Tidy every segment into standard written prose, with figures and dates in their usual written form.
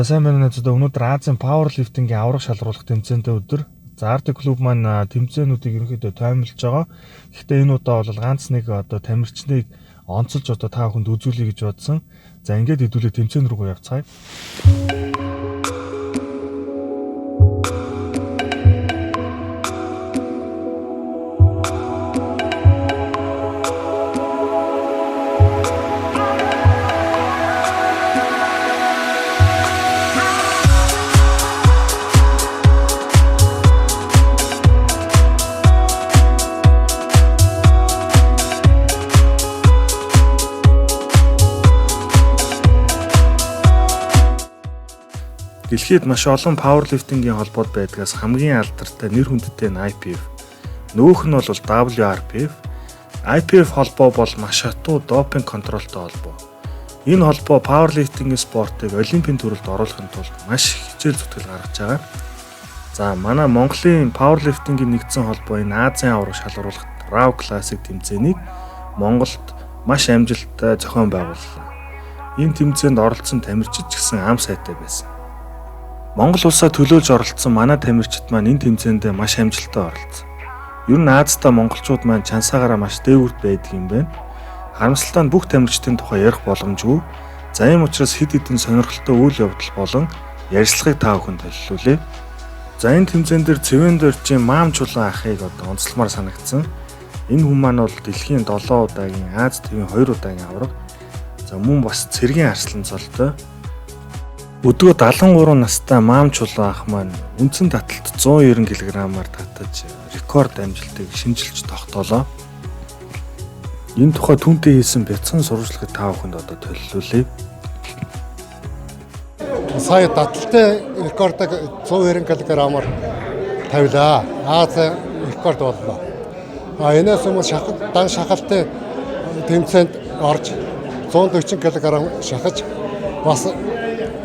За сайн байна уу зөв өнөөдөр Азийн пауэрлифтингийн аврах шалруулах тэмцээнтэй өдөр. За Arctic клуб маань тэмцээнүүдийг ерөнхийдөө тоймлж байгаа. Гэхдээ энэ удаа бол ганц нэг тамирчныг онцолж та бүхэнд үзүүлье гэж бодсон. За ингээд хэдүүлээ тэмцээн рүү явцгаая. Дэлхийд маш олон пауэрлифтингийн холбоод байдгаас хамгийн алдартай нэр хүндтэй нь IPF. Нөгөөх нь бол WRPF. IPF холбоо бол маш хатуу допинг контролтой холбоо. Энэ холбоо пауэрлифтингийн спортыг олимпийн төрөлд оруулахын тулд маш их хичээл зүтгэл гаргаж байгаа. За манай Монголын пауэрлифтингийн нэгдсэн холбоо энэ Азийн аврах шалруулах RAW Classic тэмцээнийг Монголд маш амжилттай зохион байгууллаа. Энэ тэмцээнд оролцсон тамирчид ч гэсэн ам сайтай байсан. Монгол улсаа төлөөлж оролцсон манай тамирчид маань энэ тэмцээнд маш амжилттай оролцсон. Ер нь Азитай монголчууд маань чансаагаараа маш дээгүүрт байдаг юм байна. Харамсалтай нь бүх тамирчдын тухай ярих боломжгүй. За ийм учраас хэд хэдэн сонирхолтой үйл явдал болон ярилцлагыг та бүхэнд төлөвлөлээ. За энэ тэмцээн дээр Цэвэн Доржийн Маам Чулуун ахыг онцлмаар санагдсан. Энэ хүн маань бол дэлхийн 7 удаагийн Аз тивийн 2 удаагийн авраг. За мөн бас цэргийн арслан цолтой. Өдгөө 73 настай Маам Чулуун ах маань үндсэн таталт 190 кг-аар татаж рекорд амжилтыг шинжилж тогтоолоо. Энэ тухай түүнтэй хийсэн бяцхан сурвалжлагыг та бүхэнд төлөвлүүлье. Сая таталтын рекордыг 190 кг-аар тавилаа. Аз рекорд боллоо. Энэс өмнө дан шахалтын тэмцээнд орж 140 кг шахаж бас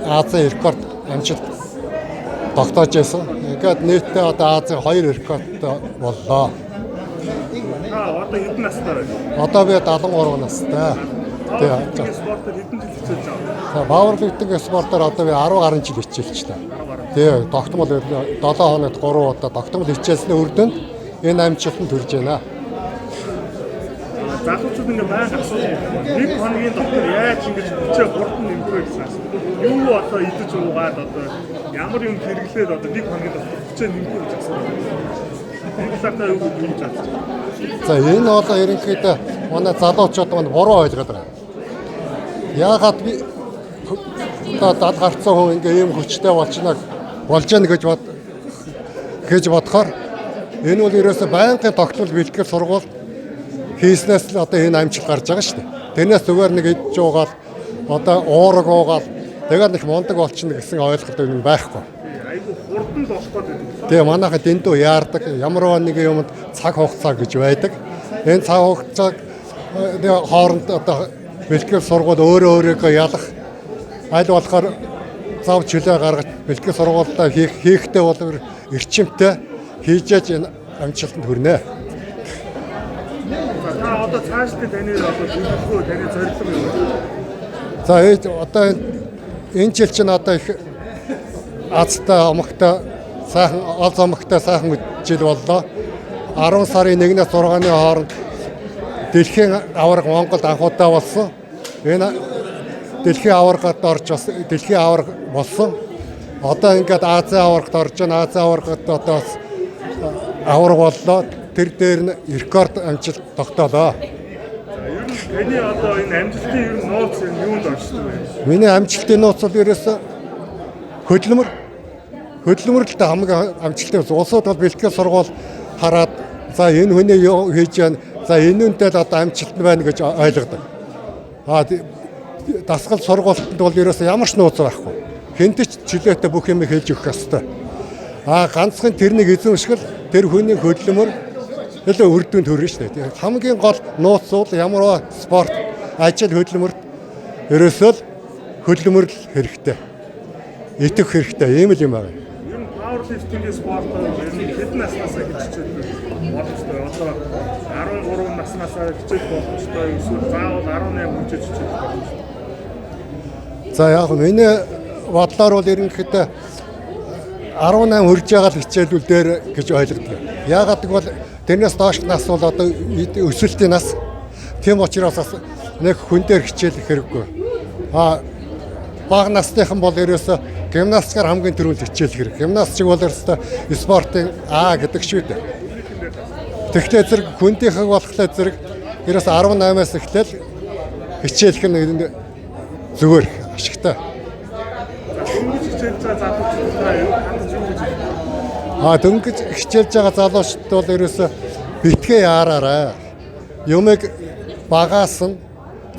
Азийн рекорд амжилт тогтоож байсан. Ингээд нийтдээ Азийн 2 рекордтой боллоо. Одоо хэдэн настай вэ? Одоо би 73 настай. Тэгээ спортоор хэдэн жил хичээж байгаа? Пауэрлифтинг спортоор одоо би 10 гаруй жил хичээлж байна. Тэгээ тогтмол 7 хоногт 3 удаа тогтмол хичээлсний үр дүнд энэ амжилтанд хүрж байна. Залуучууд ингээ байнга асууж байна. Нэг хоногийн дотор яаж ингэж хүчээ хурдан нэмэх вэ гэсэн асуулт. Юу одоо идэж уугаад ямар юм хэрэглээд нэг хоногийн дотор хүчээ нэмэх гэж асуусан. Энэ талаар юу гэж бодож байна? За энэ одоо ерөнхийдөө манай залуучууд маань буруу ойлгоод байгаа. Яагаад би дад гарцсан хүн ингээ ийм хүчтэй болж яана гэж бодохоор энэ бол ерөөсөө байнгын тогтмол бэлтгэл сургууль хийснээс л одоо энэ амжилт гарч байгаа шүү дээ. Тэрнээс зүгээр нэг идж уугаал одоо уураг уугаал тэгээд нэг мундаг болчихно гэсэн ойлголт юм байхгүй. Айгу хурдан л болох гэдэг. Тэгээ манайхад дэндүү яардаг ямар нэг юмд цаг хугацаа гэж байдаг. Энэ цаг хугацааг хооронд одоо бэлтгэл сургууль өөрөөгөө ялах аль болохоор зав чөлөө гаргаж бэлтгэл сургуультай хийхдээ бол эрчимтэй хийжээж энэ амжилтанд хүрнэ. Одоо цаашдаа таны төлөвлөгөө таны зорилго юу вэ? За одоо энэ жил чинь одоо их Азтай омогтой сайхан олз омогтой сайхан жил боллоо. 10 сарын 1-ээс 6-ны хооронд дэлхийн аварга Монголд анхудаа болсон. Энэ дэлхийн аваргад орж бас дэлхийн аварга болсон. Одоо ингээд Азийн аваргад орж байна. Азийн аваргад одоо аварга боллоо. Тэр дээр нь рекорд амжилт тогтоолоо. Ер нь таны одоо энэ амжилтын ер нь нууц юунд орсон вэ? Миний амжилтын нууц бол ерөөсөө хөдөлмөр. Хөдөлмөрлөлт хамгийн амжилттай улсууд бол бэлтгэл сургууль хараад за энэ хүний юу хийж яана. За энүүнтэй л одоо амжилт байна гэж ойлгодог. Дасгал сургуультанд бол ерөөсөө ямар ч нууц байхгүй. Хэнтэй ч чөлөөтэй бүх юм хийж өгөх ёстой. Ганцхан тэрнийг эзэмшгэл тэр хүний хөдөлмөр илүү үр дүнд хүрнэ шүү дээ. Хамгийн гол нууц бол ямар спорт ажил хөдөлмөрт ерөөсөө хөдөлмөр хэрэгтэй. Итгэх хэрэгтэй ийм л юм байна. Ер нь пауэрлифтингийн спорт хэдэн наснаас хичээж боломжтой? Одоо 13 наснаас хичээж боломжтой. Эсвэл заавал 18 хичээж боломжтой. За яг миний бодлоор бол ерөнхийдөө 18 хүрж байгаа л хичээлүүд дээр гэж ойлгодог. Яагаад гэвэл тэрнээс доош нас бол одоо өсөлтийн нас. Тийм учраас бас нэг хүн дээр хичээлэх хэрэггүй. Бага насныхан бол ерөөсө гимнастикаар хамгийн түрүүнд хичээлэх хэрэг. Гимнастик бол ерөөсө спортын А гэдэг шүү дээ. Тэгэхээр зэрэг хүндийнхэн болохлаа зэрэг ерөөсө 18-аас эхлээл хичээлэх нь зүгээр ашигтай. Дөнгөж хичээлж байгаа залуучууд бол ерөөсө битгээ яараарай. Юмэг багаас нь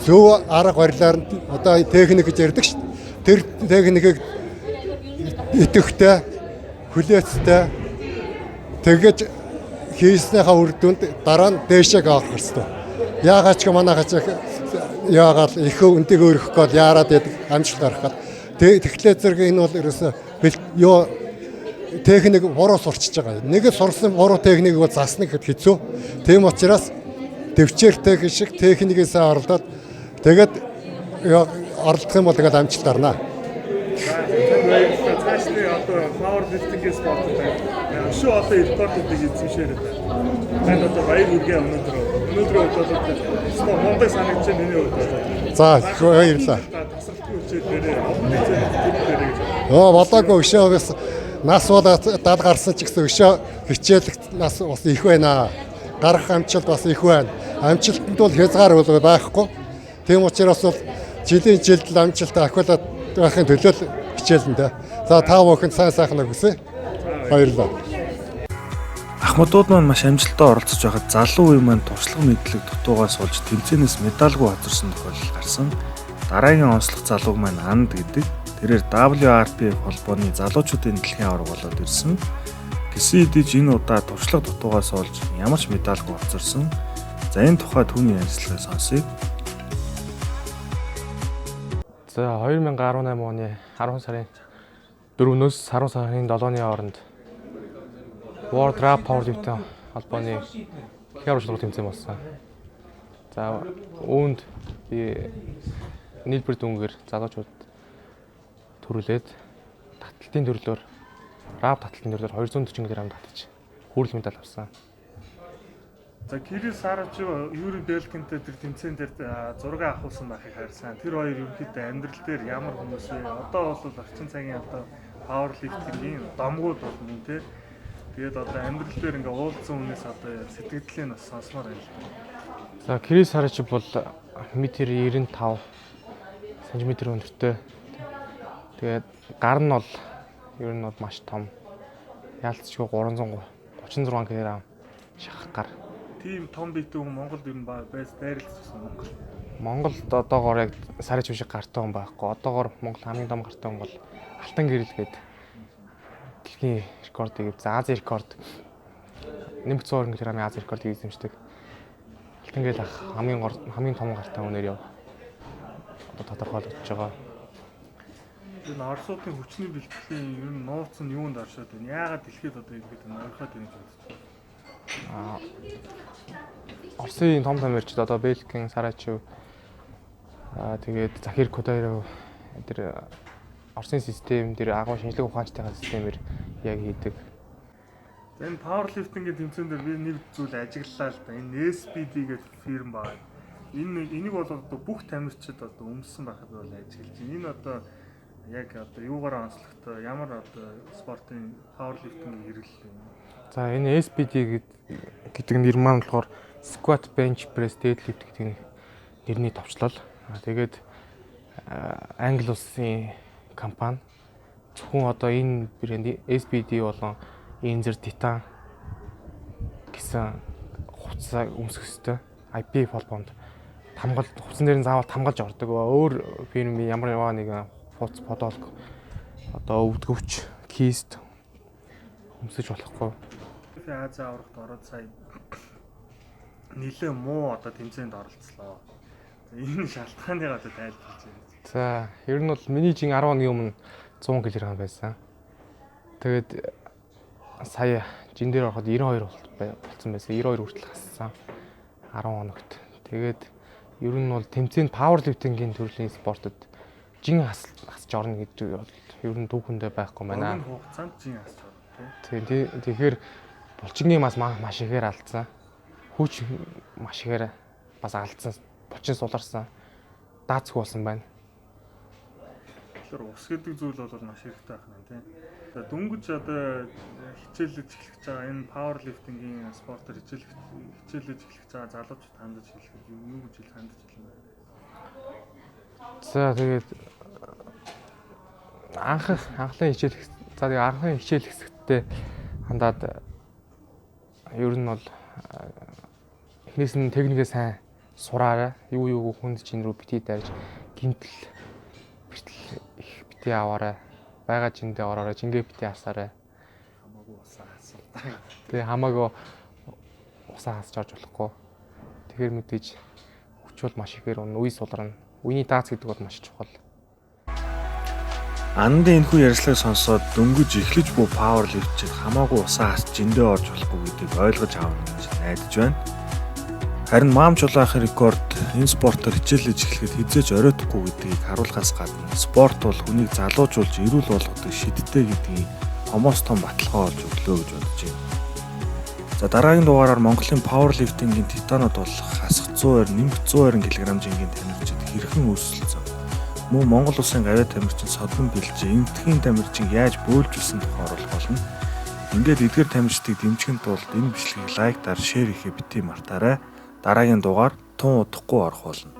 зөв арга барилаар нь одоо техник гэж ярьдаг шүү дээ. Тэр техникийг идэвхтэй, хүлээцтэй тэгэж хийснийхаа үр дүнд дараа нь дээшээ авах хэрэгтэй. Яагаад ч манайхаач яагаад их өндийг өргөх гол яарад байдаг амжилт гаргахад тэгэхээр зэрэг энэ бол ерөөсө юу техник буруу сурчиж байгаа. Нэг сурсан буруу техникийг бол заснах гэхэд хэцүү. Тийм учраас төвчээртэй шиг техникээс оролдоод тэгээд оролдох юм бол тэгээд амжилт гарна. Цаашны одоо power lifting спортод шүү одоо рекордуудыг эзэмшээрэй. Танд одоо баяр хүргээ өнөөдөр одоо Монголд санагдаж байна миний хувьд. За баярлалаа. Тасралтгүй хичээлээрээ болоогүй өшөө нас бол дад гарсан ч гэсэн өшөө хичээлэх нас бас их байна. Гарах амжилт бас их байна. Амжилтанд бол хязгаар байхгүй. Тийм учраас бол жилийн жилд амжилт ахиулаад байхын төлөө хичээлэндээ. За та бүхэнд сайн сайхан хүсье. Баярлалаа. Ахмадууд маань маш амжилттай оролцож байхад залуу үе маань туршлага мэдлэг дутуугаас олж тэмцээнээс медальгүй хоцорсон тохиолдол гарсан. Дараагийн онцлог залууг маань Анд гэдэг. Тэрээр WRPF холбооны залуучуудын дэлхийн аварга болоод ирсэн. Гэсэн хэдий ч энэ удаа туршлага дутуугаас олж ямар ч медальгүй хоцорсон. За энэ тухай түүний ярилцлагыг сонсъё. За 2018 оны 10 сарын 4-өөс 10 сарын 7-ны хооронд World Rap Powerlifting холбооны хяр урлагийн тэмцээн болсон. За үүнд би нийлбэр дүнгээр залуучууд төрүүлээд таталтын төрлөөр рап таталтын төрлөөр 240 г татаж хүрэл медаль авсан. За Кирилл Сарачев Юрий Белкинтэй тэр тэмцээн дээр зураг авахулсан байхыг харсан. Тэр хоёр ерөнхийдөө амьдрал дээр ямар хүмүүс вэ? Одоо бол орчин цагийн одоо power lifting-ийн домгууд бол мөн тий. Тэгээд одоо амьдрал дээр ингээ уулзсан хүнээс одоо сэтгэлдлээ бас сонсомоор байна. За Кирилл Сарачев бол 1.95 см өндөртэй. Тэгээд гар нь бол ер нь бол маш том. Яалтчгүй 336 кг шахах гар. Тийм том битүү хүн Монголд ер нь байс дайралтсан Монгол. Монголд одоогоор яг Сарачев шиг гартай хүн байхгүй. Одоогоор Монгол хамгийн том гартай хүн бол Алтан Гэрэл гээд дэлхийн рекордыг Азийн рекорд нэмэгдсэн орон гэрээний Азийн рекордыг эзэмшдэг. Алтан Гэрэл ах хамгийн том гартай хүнээр яв. Одоо тодорхойлогдож байгаа. Энэ Оросуудын хүчний бэлтгэлийн ер нь нууц нь юунд оршоод байна? Яагаад дэлхийд одоо ингэж ойрхоод байна гэж бодож байна? Оросын том ярьчид одоо Белкин, Сарачев тэгээд Захир Кудаеров тэр Оросын систем дээр агуу шинжлэх ухаанчтайгаа системээр яг хийдэг. За энэ пауэрлифтингийн тэмцээн дээр би нэг зүйл ажиглалаа л да. Энэ SBD гэдэг фирм байна. Энийг бол одоо бүх тамирчид одоо өмссөн байхад бол ажиглаж байна. Энэ одоо яг одоо юугаар онцлогтой ямар одоо спортын пауэрлифтингийн хэрэглэл юм. За энэ SBD гэдэг нэр маань болохоор squat, bench press, deadlift гэдэг нэрний товчлол. Тэгээд Англи улсын компани зөвхөн одоо энэ брэнд SBD болон Enzer Titan гэсэн хувцас өмсөх ёстой. IPF холбоонд хувцсан дээр нь заавал хамгаалж ордог. Өөр фирм ямар нэг хувцас подолк одоо өвдгөвч кист өмсөж болохгүй. Азийн аврагт ороод сая нэлээ муу одоо тэмцээнд оролцлоо. Энэ шалтгааныг одоо тайлбарлаж байна. За, ер нь бол миний жин 10 оны өмнө 100 кг байсан. Тэгээд сая жин дээр ороход 92 болсон байсан. 92 хүртэл хассан 10 хоногт. Тэгээд ер нь бол тэмцээнд пауэрлифтингийн төрлийн спортод жин хасж орно гэдэг бол ер нь түүхэндээ байхгүй байна. Богино хугацаанд жин асч байна тий. Тэгэхээр булчингийн мас маш ихээр алдсан. Хүүч маш ихээр бас алдсан. Булчин суларсан. Даацх болсон байна. Тэгэхээр ус гэдэг зүйл бол маш хэрэгтэй байна тий. За дөнгөж одоо хичээлж эхлэх байгаа энэ павер лифтингийн спортоор хичээлж эхлэх байгаа залуучууд хандаж хэлэхэд юу гэж хандаж хэлнэ. За тэгээд анхлын хичээл хэсэгтээ хандаад ер нь бол эхнээс нь техникээ сайн сураарай. Юу хүнд чин рүү битгий дайж гинтл их битгий аваарай. Бага жиндээ ороорой, жингээ битгий асаарай. Хамаагүй усаа хасаа. Тэгээ хамаагүй усаа хасч орж болохгүй. Тэгэхээр мэдээж хүч бол маш ихээр үе сулрна. Үений даац гэдэг бол маш чухал. Андын энэхүү ярьцлагыг сонсоод дөнгөж эхлэж буй павер лифтчийг хамаагүй усаа хасч жиндээ орж болохгүй гэдгийг ойлгож аавна гэж найдаж байна. Харин маам чулаахын рекорд энэ спортоор хичээлж эхлэхэд хизээж оройтхгүй гэдгийг харуулахаас гадна спорт бол хүнийг залуужуулж эрүүл болгодог шидтэй гэдгийг томоос том баталгаа болж өглөө гэж бодож байна. За дараагийн дугаараар Монголын пауэрлифтингийн титанууд бол хасах 120, нэмэх 120 кг-ийн тамирчид хэрхэн өсөлцсөн. Мөн Монгол улсын гавьяа тамирчин Содон Бэлжээ эмтгийн тамирчин яаж бөөлжүүлсэн тухай оруулах болно. Ингээд эдгээр тамирчдыг дэмжихийн тулд энэ бичлэгийг лайктаар, шеэр хийхээ бити мартаарай. Дараагийн дугаар тун удахгүй орох болно.